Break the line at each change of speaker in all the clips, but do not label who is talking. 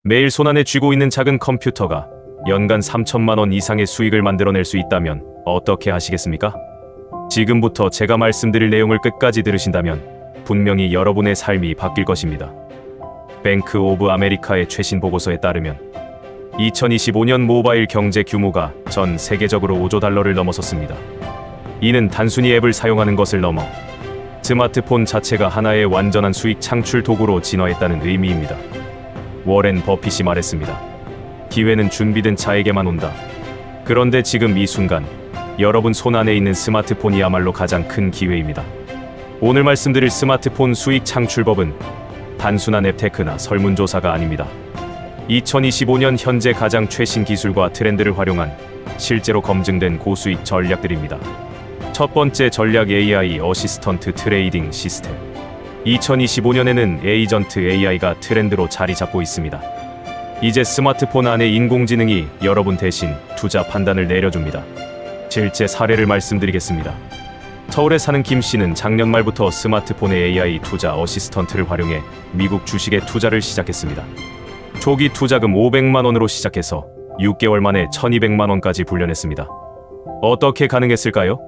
매일 손안에 쥐고 있는 작은 컴퓨터가 연간 3천만 원 이상의 수익을 만들어낼 수 있다면 어떻게 하시겠습니까? 지금부터 제가 말씀드릴 내용을 끝까지 들으신다면 분명히 여러분의 삶이 바뀔 것입니다. 뱅크 오브 아메리카의 최신 보고서에 따르면 2025년 모바일 경제 규모가 전 세계적으로 5조 달러를 넘어섰습니다. 이는 단순히 앱을 사용하는 것을 넘어 스마트폰 자체가 하나의 완전한 수익 창출 도구로 진화했다는 의미입니다. 워렌 버핏이 말했습니다. 기회는 준비된 자에게만 온다. 그런데 지금 이 순간 여러분 손안에 있는 스마트폰이야말로 가장 큰 기회입니다. 오늘 말씀드릴 스마트폰 수익 창출법은 단순한 앱테크나 설문조사가 아닙니다. 2025년 현재 가장 최신 기술과 트렌드를 활용한 실제로 검증된 고수익 전략들입니다. 첫 번째 전략 AI 어시스턴트 트레이딩 시스템. 2025년에는 에이전트 AI가 트렌드로 자리 잡고 있습니다. 이제 스마트폰 안에 인공지능이 여러분 대신 투자 판단을 내려줍니다. 실제 사례를 말씀드리겠습니다. 서울에 사는 김 씨는 작년 말부터 스마트폰의 AI 투자 어시스턴트를 활용해 미국 주식에 투자를 시작했습니다. 초기 투자금 500만 원으로 시작해서 6개월 만에 1200만 원까지 불려냈습니다. 어떻게 가능했을까요?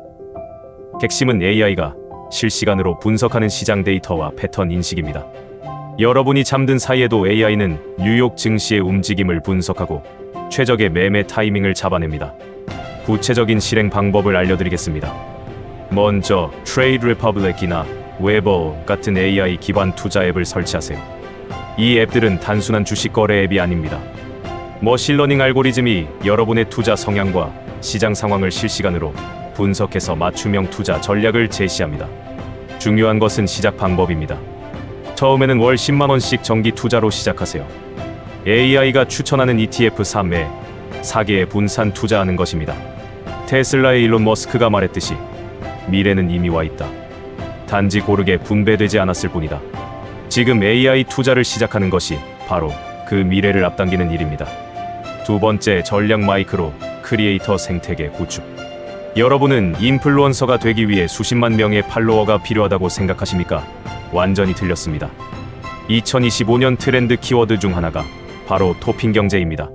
핵심은 AI가 실시간으로 분석하는 시장 데이터와 패턴 인식입니다. 여러분이 잠든 사이에도 AI는 뉴욕 증시의 움직임을 분석하고 최적의 매매 타이밍을 잡아냅니다. 구체적인 실행 방법을 알려드리겠습니다. 먼저 트레이드 리퍼블릭이나 웨버 같은 AI 기반 투자 앱을 설치하세요. 이 앱들은 단순한 주식 거래 앱이 아닙니다. 머신러닝 알고리즘이 여러분의 투자 성향과 시장 상황을 실시간으로 분석해서 맞춤형 투자 전략을 제시합니다. 중요한 것은 시작 방법입니다. 처음에는 월 10만 원씩 정기 투자로 시작하세요. AI가 추천하는 ETF 3에 4개에 분산 투자하는 것입니다. 테슬라의 일론 머스크가 말했듯이 미래는 이미 와 있다. 단지 고르게 분배되지 않았을 뿐이다. 지금 AI 투자를 시작하는 것이 바로 그 미래를 앞당기는 일입니다. 두 번째 전략 마이크로 크리에이터 생태계 구축. 여러분은 인플루언서가 되기 위해 수십만 명의 팔로워가 필요하다고 생각하십니까? 완전히 틀렸습니다. 2025년 트렌드 키워드 중 하나가 바로 토핑 경제입니다.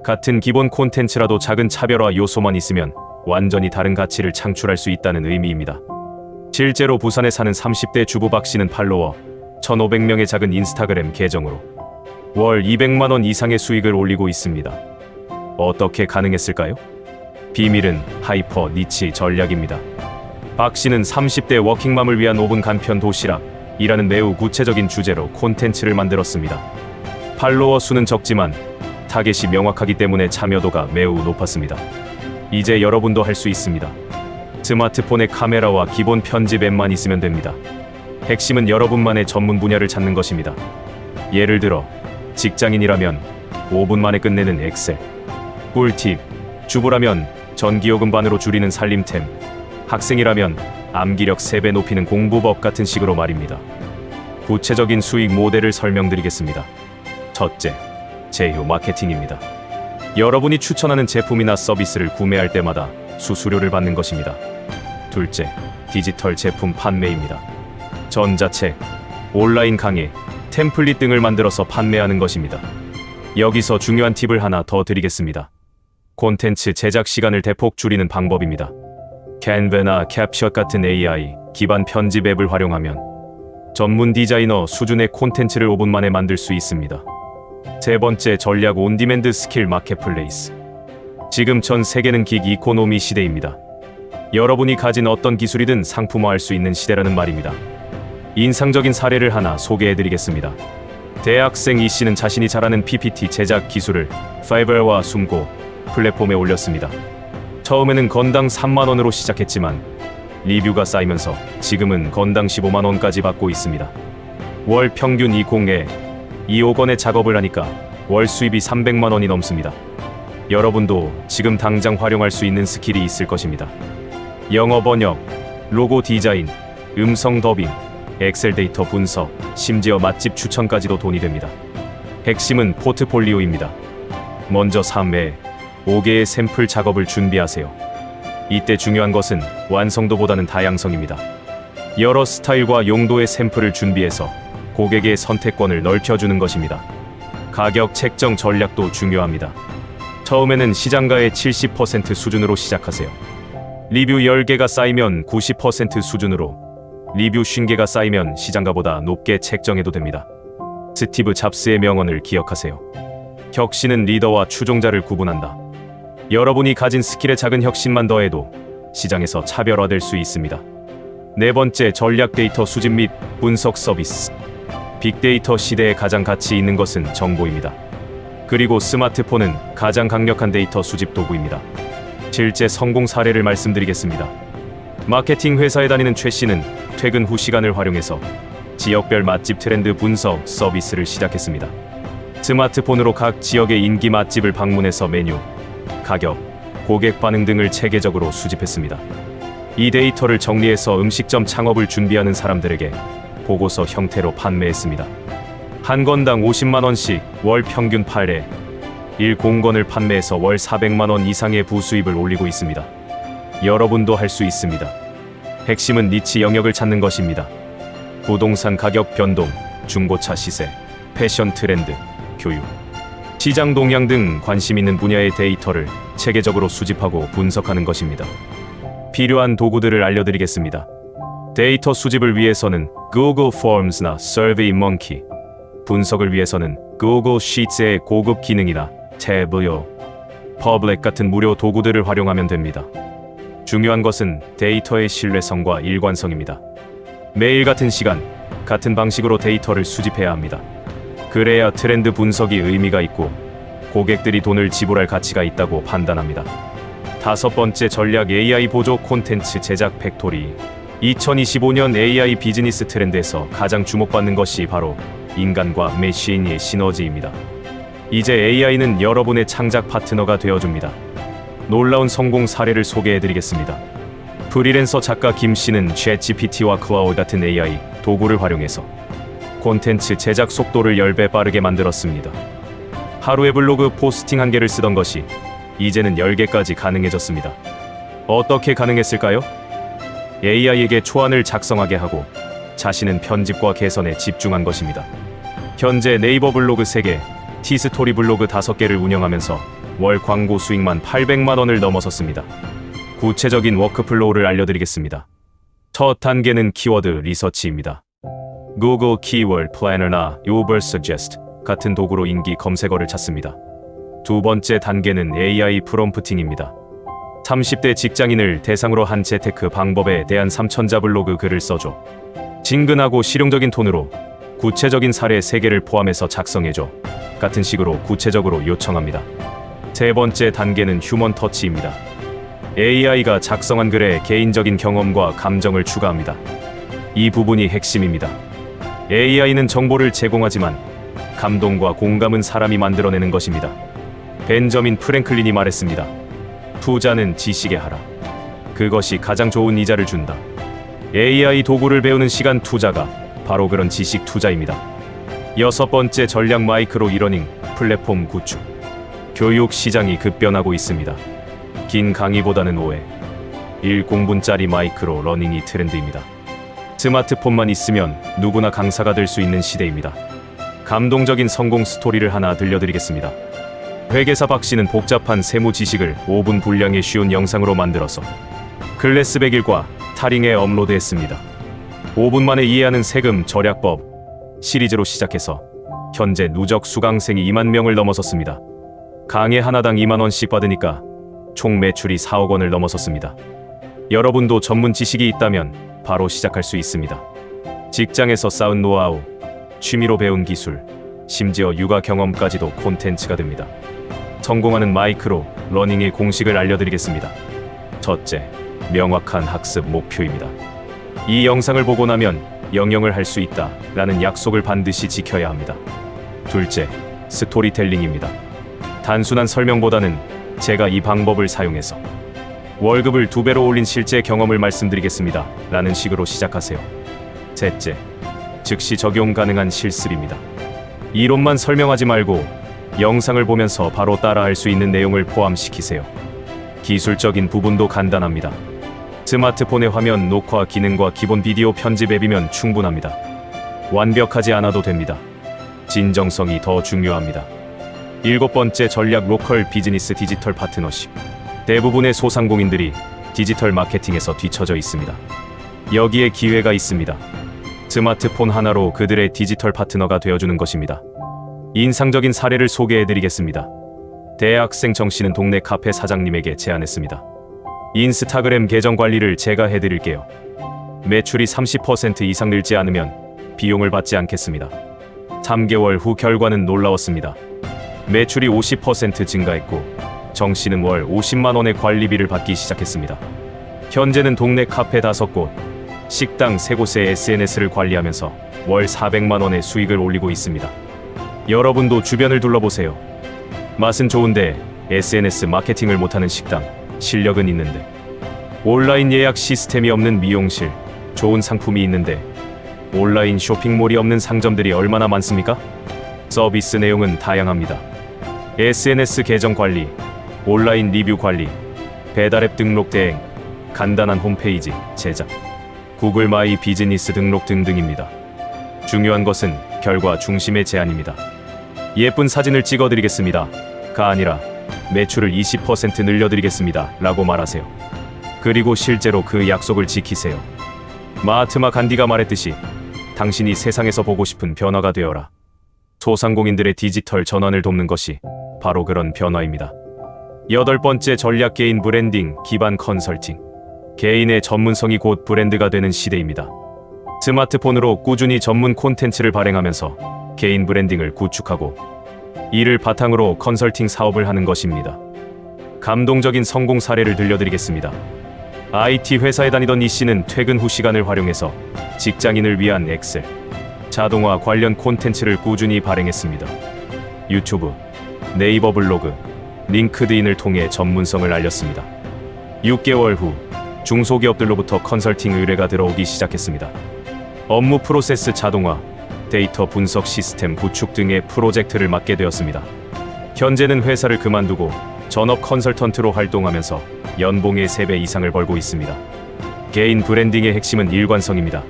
같은 기본 콘텐츠라도 작은 차별화 요소만 있으면 완전히 다른 가치를 창출할 수 있다는 의미입니다. 실제로 부산에 사는 30대 주부 박 씨는 팔로워 1,500명의 작은 인스타그램 계정으로 월 200만 원 이상의 수익을 올리고 있습니다. 어떻게 가능했을까요? 비밀은 하이퍼 니치 전략입니다. 박 씨는 30대 워킹맘을 위한 5분 간편 도시락이라는 매우 구체적인 주제로 콘텐츠를 만들었습니다. 팔로워 수는 적지만 타겟이 명확하기 때문에 참여도가 매우 높았습니다. 이제 여러분도 할 수 있습니다. 스마트폰의 카메라와 기본 편집 앱만 있으면 됩니다. 핵심은 여러분만의 전문 분야를 찾는 것입니다. 예를 들어 직장인이라면 5분 만에 끝내는 엑셀, 꿀팁, 주부라면 전기요금 반으로 줄이는 살림템, 학생이라면 암기력 3배 높이는 공부법 같은 식으로 말입니다. 구체적인 수익 모델을 설명드리겠습니다. 첫째, 제휴 마케팅입니다. 여러분이 추천하는 제품이나 서비스를 구매할 때마다 수수료를 받는 것입니다. 둘째, 디지털 제품 판매입니다. 전자책, 온라인 강의, 템플릿 등을 만들어서 판매하는 것입니다. 여기서 중요한 팁을 하나 더 드리겠습니다. 콘텐츠 제작 시간을 대폭 줄이는 방법입니다. 캔베나 캡컷 같은 AI 기반 편집 앱을 활용하면 전문 디자이너 수준의 콘텐츠를 5분 만에 만들 수 있습니다. 세 번째 전략 온디맨드 스킬 마켓플레이스. 지금 전 세계는 긱 이코노미 시대입니다. 여러분이 가진 어떤 기술이든 상품화할 수 있는 시대라는 말입니다. 인상적인 사례를 하나 소개해드리겠습니다. 대학생 이 씨는 자신이 잘하는 PPT 제작 기술을 파이버와 숨고 플랫폼에 올렸습니다. 처음에는 건당 3만 원으로 시작했지만 리뷰가 쌓이면서 지금은 건당 15만 원까지 받고 있습니다. 월 평균 2억 원의 작업을 하니까 월 수입이 300만 원이 넘습니다. 여러분도 지금 당장 활용할 수 있는 스킬이 있을 것입니다. 영어 번역, 로고 디자인, 음성 더빙, 엑셀 데이터 분석, 심지어 맛집 추천까지도 돈이 됩니다. 핵심은 포트폴리오입니다. 먼저 3회, 5개의 샘플 작업을 준비하세요. 이때 중요한 것은 완성도보다는 다양성입니다. 여러 스타일과 용도의 샘플을 준비해서 고객의 선택권을 넓혀주는 것입니다. 가격 책정 전략도 중요합니다. 처음에는 시장가의 70% 수준으로 시작하세요. 리뷰 10개가 쌓이면 90% 수준으로, 리뷰 50개가 쌓이면 시장가보다 높게 책정해도 됩니다. 스티브 잡스의 명언을 기억하세요. 혁신은 리더와 추종자를 구분한다. 여러분이 가진 스킬에 작은 혁신만 더해도 시장에서 차별화될 수 있습니다. 네 번째, 전략 데이터 수집 및 분석 서비스. 빅데이터 시대에 가장 가치 있는 것은 정보입니다. 그리고 스마트폰은 가장 강력한 데이터 수집 도구입니다. 실제 성공 사례를 말씀드리겠습니다. 마케팅 회사에 다니는 최 씨는 퇴근 후 시간을 활용해서 지역별 맛집 트렌드 분석 서비스를 시작했습니다. 스마트폰으로 각 지역의 인기 맛집을 방문해서 메뉴, 가격, 고객 반응 등을 체계적으로 수집했습니다. 이 데이터를 정리해서 음식점 창업을 준비하는 사람들에게 보고서 형태로 판매했습니다. 한 건당 50만 원씩 월 평균 8회, 1공건을 판매해서 월 400만 원 이상의 부수입을 올리고 있습니다. 여러분도 할 수 있습니다. 핵심은 니치 영역을 찾는 것입니다. 부동산 가격 변동, 중고차 시세, 패션 트렌드, 교육, 시장 동향 등 관심 있는 분야의 데이터를 체계적으로 수집하고 분석하는 것입니다. 필요한 도구들을 알려드리겠습니다. 데이터 수집을 위해서는 Google Forms나 SurveyMonkey, 분석을 위해서는 Google Sheets의 고급 기능이나 Tableau, Public 같은 무료 도구들을 활용하면 됩니다. 중요한 것은 데이터의 신뢰성과 일관성입니다. 매일 같은 시간, 같은 방식으로 데이터를 수집해야 합니다. 그래야 트렌드 분석이 의미가 있고 고객들이 돈을 지불할 가치가 있다고 판단합니다. 다섯 번째 전략, AI 보조 콘텐츠 제작 팩토리. 2025년 AI 비즈니스 트렌드에서 가장 주목받는 것이 바로 인간과 메신의 시너지입니다. 이제 AI는 여러분의 창작 파트너가 되어줍니다. 놀라운 성공 사례를 소개해드리겠습니다. 프리랜서 작가 김 씨는 챗GPT와 클라우드 같은 AI 도구를 활용해서 콘텐츠 제작 속도를 10배 빠르게 만들었습니다. 하루에 블로그 포스팅 1개를 쓰던 것이 이제는 10개까지 가능해졌습니다. 어떻게 가능했을까요? AI에게 초안을 작성하게 하고 자신은 편집과 개선에 집중한 것입니다. 현재 네이버 블로그 3개, 티스토리 블로그 5개를 운영하면서 월 광고 수익만 800만 원을 넘어섰습니다. 구체적인 워크플로우를 알려드리겠습니다. 첫 단계는 키워드 리서치입니다. Google Keyword Planner나 Uber Suggest 같은 도구로 인기 검색어를 찾습니다. 두 번째 단계는 AI 프롬프팅입니다. 30대 직장인을 대상으로 한 재테크 방법에 대한 3,000자 블로그 글을 써줘. 친근하고 실용적인 톤으로 구체적인 사례 3개를 포함해서 작성해줘. 같은 식으로 구체적으로 요청합니다. 세 번째 단계는 휴먼 터치입니다. AI가 작성한 글에 개인적인 경험과 감정을 추가합니다. 이 부분이 핵심입니다. AI는 정보를 제공하지만 감동과 공감은 사람이 만들어내는 것입니다. 벤저민 프랭클린이 말했습니다. 투자는 지식에 하라. 그것이 가장 좋은 이자를 준다. AI 도구를 배우는 시간 투자가 바로 그런 지식 투자입니다. 여섯 번째 전략, 마이크로 이러닝 플랫폼 구축. 교육 시장이 급변하고 있습니다. 긴 강의보다는 5회, 1공분짜리 마이크로 러닝이 트렌드입니다. 스마트폰만 있으면 누구나 강사가 될 수 있는 시대입니다. 감동적인 성공 스토리를 하나 들려드리겠습니다. 회계사 박 씨는 복잡한 세무 지식을 5분 분량의 쉬운 영상으로 만들어서 클래스 100일과 타링에 업로드했습니다. 5분 만에 이해하는 세금 절약법 시리즈로 시작해서 현재 누적 수강생이 2만 명을 넘어섰습니다. 강의 하나당 2만 원씩 받으니까 총 매출이 4억 원을 넘어섰습니다. 여러분도 전문 지식이 있다면 바로 시작할 수 있습니다. 직장에서 쌓은 노하우, 취미로 배운 기술, 심지어 육아 경험까지도 콘텐츠가 됩니다. 성공하는 마이크로 러닝의 공식을 알려드리겠습니다. 첫째, 명확한 학습 목표입니다. 이 영상을 보고 나면 영영을 할 수 있다 라는 약속을 반드시 지켜야 합니다. 둘째, 스토리텔링입니다. 단순한 설명보다는 제가 이 방법을 사용해서 월급을 2배로 올린 실제 경험을 말씀드리겠습니다 라는 식으로 시작하세요. 셋째, 즉시 적용 가능한 실습입니다. 이론만 설명하지 말고 영상을 보면서 바로 따라할 수 있는 내용을 포함시키세요. 기술적인 부분도 간단합니다. 스마트폰의 화면 녹화 기능과 기본 비디오 편집 앱이면 충분합니다. 완벽하지 않아도 됩니다. 진정성이 더 중요합니다. 일곱 번째 전략 로컬 비즈니스 디지털 파트너십. 대부분의 소상공인들이 디지털 마케팅에서 뒤처져 있습니다. 여기에 기회가 있습니다. 스마트폰 하나로 그들의 디지털 파트너가 되어주는 것입니다. 인상적인 사례를 소개해드리겠습니다. 대학생 정씨는 동네 카페 사장님에게 제안했습니다. 인스타그램 계정 관리를 제가 해드릴게요. 매출이 30% 이상 늘지 않으면 비용을 받지 않겠습니다. 3개월 후 결과는 놀라웠습니다. 매출이 50% 증가했고 정씨는 월 50만 원의 관리비를 받기 시작했습니다. 현재는 동네 카페 5곳, 식당 3곳의 SNS를 관리하면서 월 400만 원의 수익을 올리고 있습니다. 여러분도 주변을 둘러보세요. 맛은 좋은데 SNS 마케팅을 못하는 식당, 실력은 있는데 온라인 예약 시스템이 없는 미용실, 좋은 상품이 있는데 온라인 쇼핑몰이 없는 상점들이 얼마나 많습니까? 서비스 내용은 다양합니다. SNS 계정 관리, 온라인 리뷰 관리, 배달앱 등록 대행, 간단한 홈페이지 제작, 구글 마이 비즈니스 등록 등등입니다. 중요한 것은 결과 중심의 제안입니다. 예쁜 사진을 찍어드리겠습니다. 가 아니라 매출을 20% 늘려드리겠습니다. 라고 말하세요. 그리고 실제로 그 약속을 지키세요. 마하트마 간디가 말했듯이 당신이 세상에서 보고 싶은 변화가 되어라. 소상공인들의 디지털 전환을 돕는 것이 바로 그런 변화입니다. 8번째 전략 개인 브랜딩 기반 컨설팅. 개인의 전문성이 곧 브랜드가 되는 시대입니다. 스마트폰으로 꾸준히 전문 콘텐츠를 발행하면서 개인 브랜딩을 구축하고 이를 바탕으로 컨설팅 사업을 하는 것입니다. 감동적인 성공 사례를 들려드리겠습니다. IT 회사에 다니던 이 씨는 퇴근 후 시간을 활용해서 직장인을 위한 엑셀, 자동화 관련 콘텐츠를 꾸준히 발행했습니다. 유튜브, 네이버 블로그, 링크드인을 통해 전문성을 알렸습니다. 6개월 후 중소기업들로부터 컨설팅 의뢰가 들어오기 시작했습니다. 업무 프로세스 자동화, 데이터 분석 시스템 구축 등의 프로젝트를 맡게 되었습니다. 현재는 회사를 그만두고 전업 컨설턴트로 활동하면서 연봉의 3배 이상을 벌고 있습니다. 개인 브랜딩의 핵심은 일관성입니다.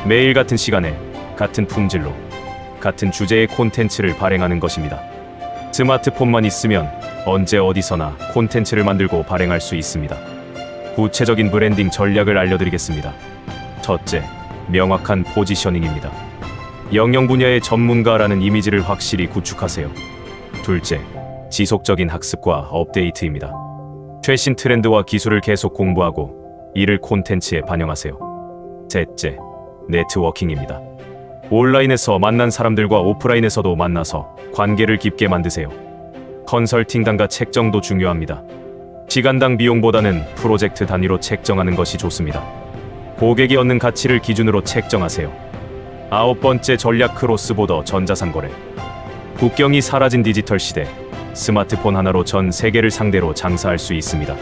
매일 같은 시간에 같은 품질로 같은 주제의 콘텐츠를 발행하는 것입니다. 스마트폰만 있으면 언제 어디서나 콘텐츠를 만들고 발행할 수 있습니다. 구체적인 브랜딩 전략을 알려드리겠습니다. 첫째, 명확한 포지셔닝입니다. 영역 분야의 전문가라는 이미지를 확실히 구축하세요. 둘째, 지속적인 학습과 업데이트입니다. 최신 트렌드와 기술을 계속 공부하고 이를 콘텐츠에 반영하세요. 셋째, 네트워킹입니다. 온라인에서 만난 사람들과 오프라인에서도 만나서 관계를 깊게 만드세요. 컨설팅단가 책정도 중요합니다. 시간당 비용보다는 프로젝트 단위로 책정하는 것이 좋습니다. 고객이 얻는 가치를 기준으로 책정하세요. 9번째 전략 크로스보더 전자상거래. 국경이 사라진 디지털 시대, 스마트폰 하나로 전 세계를 상대로 장사할 수 있습니다.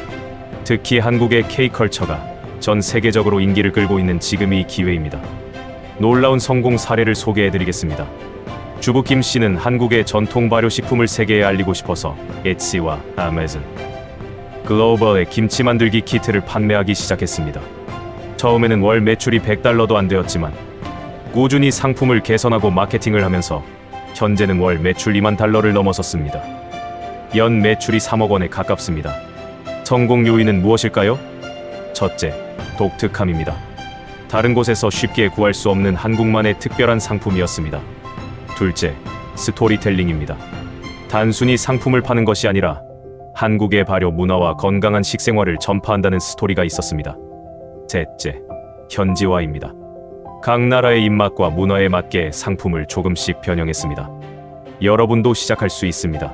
특히 한국의 K컬처가 전 세계적으로 인기를 끌고 있는 지금이 기회입니다. 놀라운 성공 사례를 소개해드리겠습니다. 주부 김 씨는 한국의 전통 발효식품을 세계에 알리고 싶어서 에치와 아마존 글로벌의 김치 만들기 키트를 판매하기 시작했습니다. 처음에는 월 매출이 $100도 안 되었지만 꾸준히 상품을 개선하고 마케팅을 하면서 현재는 월 매출 $20,000를 넘어섰습니다. 연 매출이 3억 원에 가깝습니다. 성공 요인은 무엇일까요? 첫째, 독특함입니다. 다른 곳에서 쉽게 구할 수 없는 한국만의 특별한 상품이었습니다. 둘째, 스토리텔링입니다. 단순히 상품을 파는 것이 아니라 한국의 발효 문화와 건강한 식생활을 전파한다는 스토리가 있었습니다. 셋째, 현지화입니다. 각 나라의 입맛과 문화에 맞게 상품을 조금씩 변형했습니다. 여러분도 시작할 수 있습니다.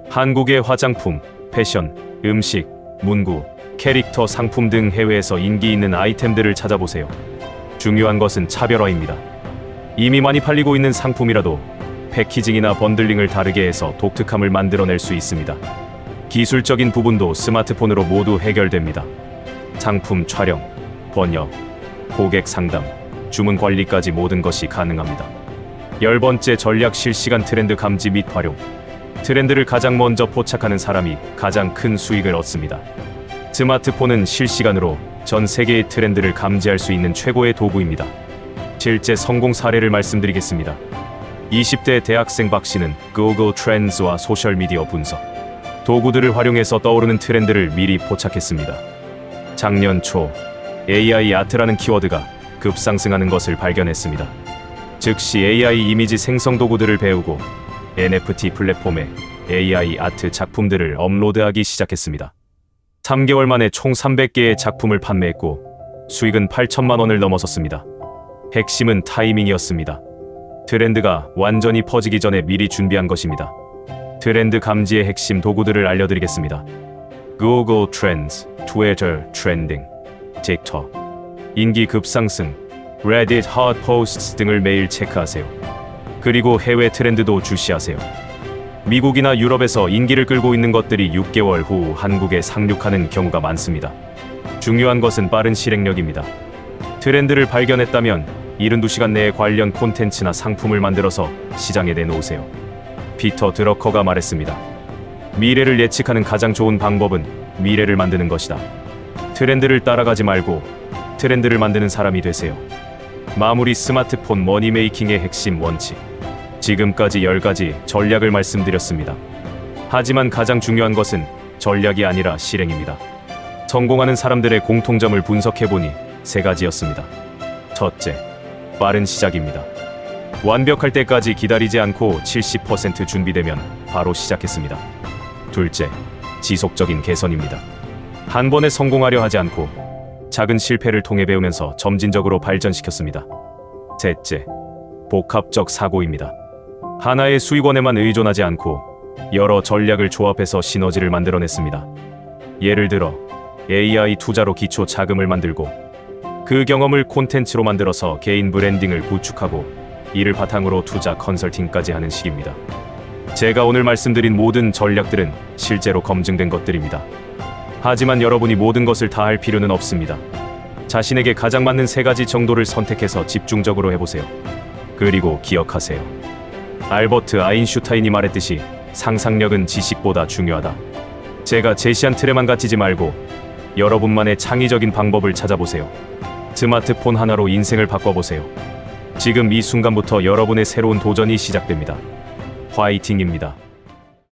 한국의 화장품, 패션, 음식, 문구, 캐릭터 상품 등 해외에서 인기 있는 아이템들을 찾아보세요. 중요한 것은 차별화입니다. 이미 많이 팔리고 있는 상품이라도 패키징이나 번들링을 다르게 해서 독특함을 만들어낼 수 있습니다. 기술적인 부분도 스마트폰으로 모두 해결됩니다. 상품 촬영, 번역, 고객 상담, 주문 관리까지 모든 것이 가능합니다. 10번째 전략 실시간 트렌드 감지 및 활용. 트렌드를 가장 먼저 포착하는 사람이 가장 큰 수익을 얻습니다. 스마트폰은 실시간으로 전 세계의 트렌드를 감지할 수 있는 최고의 도구입니다. 실제 성공 사례를 말씀드리겠습니다. 20대 대학생 박 씨는 구글 트렌즈와 소셜미디어 분석, 도구들을 활용해서 떠오르는 트렌드를 미리 포착했습니다. 작년 초 AI 아트라는 키워드가 급상승하는 것을 발견했습니다. 즉시 AI 이미지 생성 도구들을 배우고 NFT 플랫폼에 AI 아트 작품들을 업로드하기 시작했습니다. 3개월 만에 총 300개의 작품을 판매했고 수익은 8천만 원을 넘어섰습니다. 핵심은 타이밍이었습니다. 트렌드가 완전히 퍼지기 전에 미리 준비한 것입니다. 트렌드 감지의 핵심 도구들을 알려드리겠습니다. 구글 트렌즈, 트위터 트렌딩, 틱톡, 인기 급상승, 레딧 핫 포스트 등을 매일 체크하세요. 그리고 해외 트렌드도 주시하세요. 미국이나 유럽에서 인기를 끌고 있는 것들이 6개월 후 한국에 상륙하는 경우가 많습니다. 중요한 것은 빠른 실행력입니다. 트렌드를 발견했다면 72시간 내에 관련 콘텐츠나 상품을 만들어서 시장에 내놓으세요. 피터 드러커가 말했습니다. 미래를 예측하는 가장 좋은 방법은 미래를 만드는 것이다. 트렌드를 따라가지 말고 트렌드를 만드는 사람이 되세요. 마무리. 스마트폰 머니메이킹의 핵심 원칙. 지금까지 10가지 전략을 말씀드렸습니다. 하지만 가장 중요한 것은 전략이 아니라 실행입니다. 성공하는 사람들의 공통점을 분석해보니 3가지였습니다. 첫째, 빠른 시작입니다. 완벽할 때까지 기다리지 않고 70% 준비되면 바로 시작했습니다. 둘째, 지속적인 개선입니다. 한 번에 성공하려 하지 않고 작은 실패를 통해 배우면서 점진적으로 발전시켰습니다. 셋째, 복합적 사고입니다. 하나의 수익원에만 의존하지 않고 여러 전략을 조합해서 시너지를 만들어냈습니다. 예를 들어 AI 투자로 기초 자금을 만들고 그 경험을 콘텐츠로 만들어서 개인 브랜딩을 구축하고 이를 바탕으로 투자 컨설팅까지 하는 식입니다. 제가 오늘 말씀드린 모든 전략들은 실제로 검증된 것들입니다. 하지만 여러분이 모든 것을 다 할 필요는 없습니다. 자신에게 가장 맞는 3가지 정도를 선택해서 집중적으로 해보세요. 그리고 기억하세요. 알버트 아인슈타인이 말했듯이 상상력은 지식보다 중요하다. 제가 제시한 틀에만 갇히지 말고 여러분만의 창의적인 방법을 찾아보세요. 스마트폰 하나로 인생을 바꿔보세요. 지금 이 순간부터 여러분의 새로운 도전이 시작됩니다. 화이팅입니다.